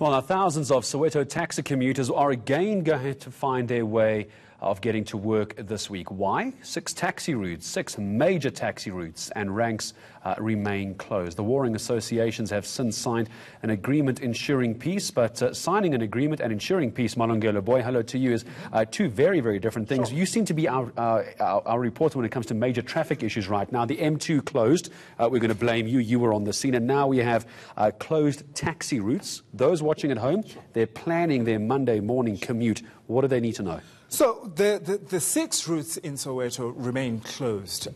Well, now thousands of Soweto taxi commuters are again going to find their way of getting to work this week. Why? Six major taxi routes and ranks remain closed. The warring associations have since signed an agreement ensuring peace, but signing an agreement and ensuring peace, Malungelo Boy, hello to you, is two very, very different things. Sure. You seem to be our reporter when it comes to major traffic issues right now. The M2 closed. We're going to blame you. You were on the scene. And now we have closed taxi routes. Those watching at home, they're planning their Monday morning commute. What do they need to know? So the six routes in Soweto remain closed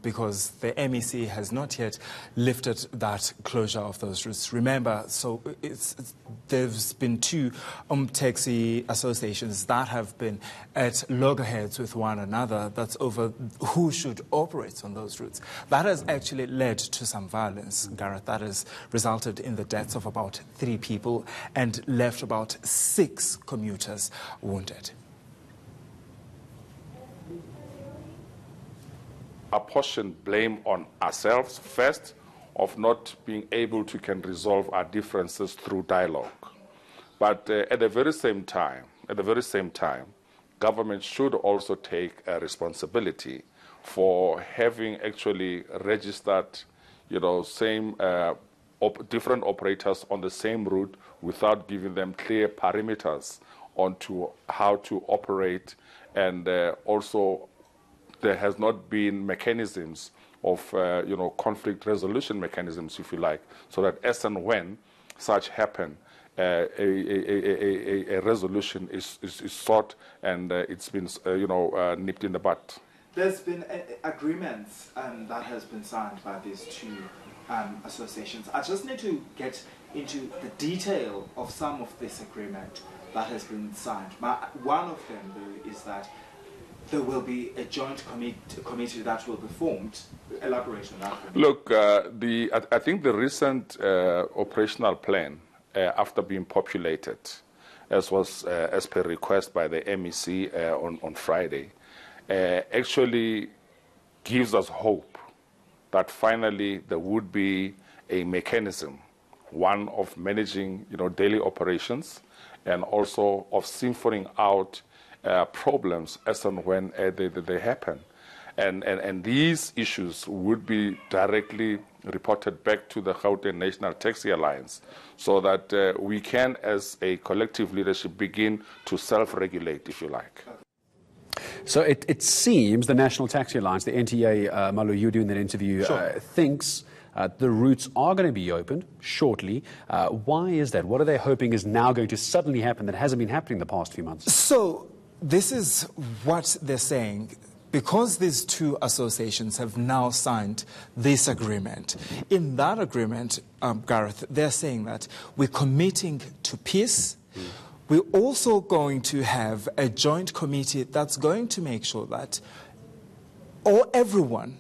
because the MEC has not yet lifted that closure of those routes. Remember, so there's been two taxi associations that have been at loggerheads with one another. That's over who should operate on those routes. That has actually led to some violence, Gareth. That has resulted in the deaths of about 3 people and left about 6 commuters wounded. Apportion blame on ourselves first of not being able to resolve our differences through dialogue. But at the very same time, government should also take a responsibility for having actually registered, different operators on the same route without giving them clear parameters onto how to operate, and also there has not been mechanisms of, conflict resolution mechanisms, if you like, so that as and when such happen, a resolution is sought and it's been, nipped in the bud. There's been agreements that has been signed by these two associations. I just need to get into the detail of some of this agreement that has been signed. One of them, though, is that there will be a joint committee that will be formed. Elaborate on that. Look, I think the recent operational plan, after being populated, as per request by the MEC on Friday, actually gives us hope that finally there would be a mechanism, one of managing daily operations, and also of symphonying out problems as and when they happen. And these issues would be directly reported back to the Gauteng National Taxi Alliance so that we can, as a collective leadership, begin to self-regulate, if you like. So it seems the National Taxi Alliance, the eNCA, Malu, you doing that interview, sure, thinks the routes are going to be opened shortly. Why is that? What are they hoping is now going to suddenly happen that hasn't been happening the past few months? So this is what they're saying. Because these two associations have now signed this agreement, in that agreement, Gareth, they're saying that we're committing to peace. We're also going to have a joint committee that's going to make sure that everyone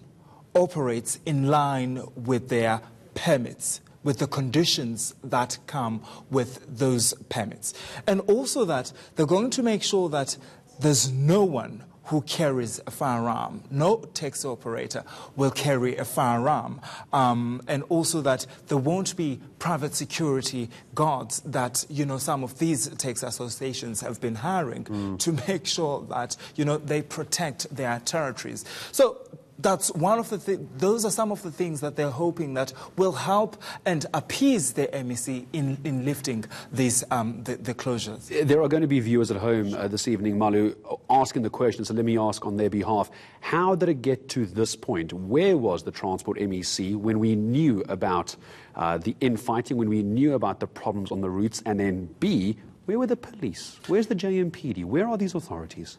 operates in line with their permits, with the conditions that come with those permits. And also that they're going to make sure that there's no one who carries a firearm. No taxi operator will carry a firearm. And also that there won't be private security guards that, some of these taxi associations have been hiring to make sure that, they protect their territories. So that's one of the those are some of the things that they're hoping that will help and appease the MEC in lifting these the closures. There are going to be viewers at home this evening, Malu, asking the question, so let me ask on their behalf. How did it get to this point? Where was the Transport MEC when we knew about the infighting, when we knew about the problems on the routes, and then B, where were the police? Where's the JMPD? Where are these authorities?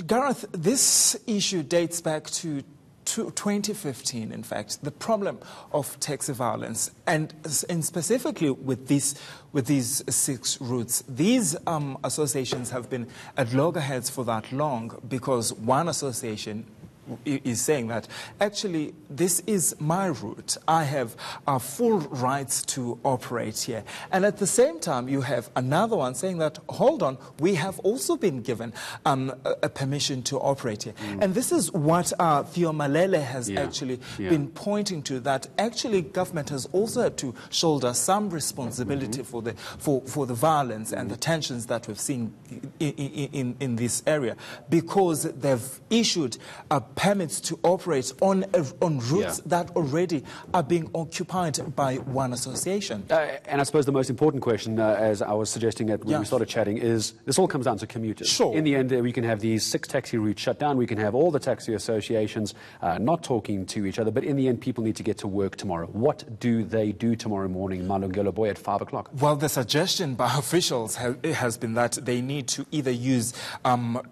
Gareth, this issue dates back to 2015, in fact, the problem of taxi violence, and specifically with these 6 routes. These associations have been at loggerheads for that long because one association is saying that actually this is my route. I have full rights to operate here. And at the same time, you have another one saying that, hold on, we have also been given a permission to operate here. And this is what Theo Malele has actually been pointing to, that actually government has also had to shoulder some responsibility for the violence and the tensions that we've seen in this area, because they've issued permits to operate on routes that already are being occupied by one association. And I suppose the most important question, as I was suggesting when we started chatting, is this all comes down to commuters. Sure. In the end, we can have these 6 taxi routes shut down. We can have all the taxi associations not talking to each other. But in the end, people need to get to work tomorrow. What do they do tomorrow morning, Malungelo Boy, at 5 o'clock? Well, the suggestion by officials has been that they need to either use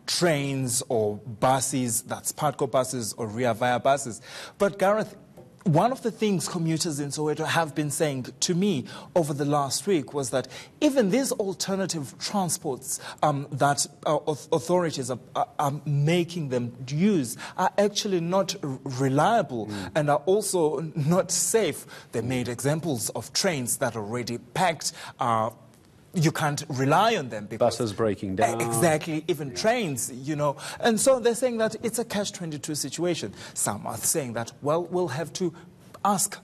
trains or buses, that's Patco buses or Ria Vaya buses. But Gareth, one of the things commuters in Soweto have been saying to me over the last week was that even these alternative transports that authorities are making them use are actually not reliable and are also not safe. They made examples of trains that are already packed. You can't rely on them because buses breaking down. Exactly, even trains, you know. And so they're saying that it's a catch-22 situation. Some are saying that, well, we'll have to ask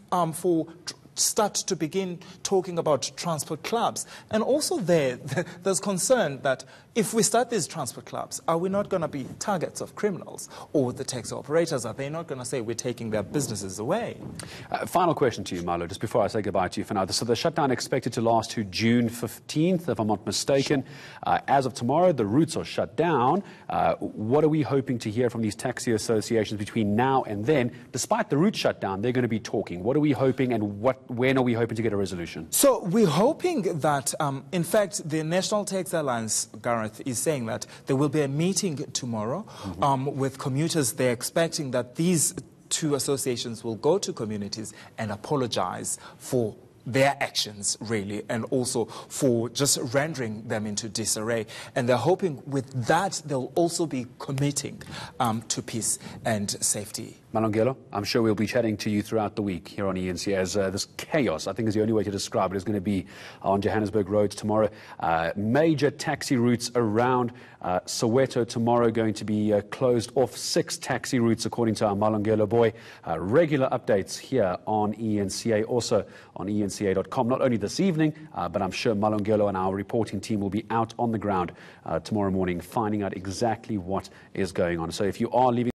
start to begin talking about transport clubs. And also there's concern that if we start these transport clubs, are we not going to be targets of criminals? Or the taxi operators, are they not going to say we're taking their businesses away? Final question to you, Malo, just before I say goodbye to you for now. So the shutdown expected to last to June 15th, if I'm not mistaken. Sure. As of tomorrow, the routes are shut down. What are we hoping to hear from these taxi associations between now and then? Despite the route shutdown, they're going to be talking. What are we hoping, and when are we hoping to get a resolution? So we're hoping that, in fact, the National Taxi Alliance, Gareth, is saying that there will be a meeting tomorrow with commuters. They're expecting that these 2 associations will go to communities and apologize for their actions, really, and also for just rendering them into disarray. And they're hoping with that they'll also be committing to peace and safety. Malungelo, I'm sure we'll be chatting to you throughout the week here on eNCA, as this chaos, I think is the only way to describe it, is going to be on Johannesburg roads tomorrow. Major taxi routes around Soweto tomorrow going to be closed off. 6 taxi routes, according to our Malungelo boy. Regular updates here on eNCA, also on eNCA.com, not only this evening, but I'm sure Malungelo and our reporting team will be out on the ground tomorrow morning, finding out exactly what is going on. So if you are leaving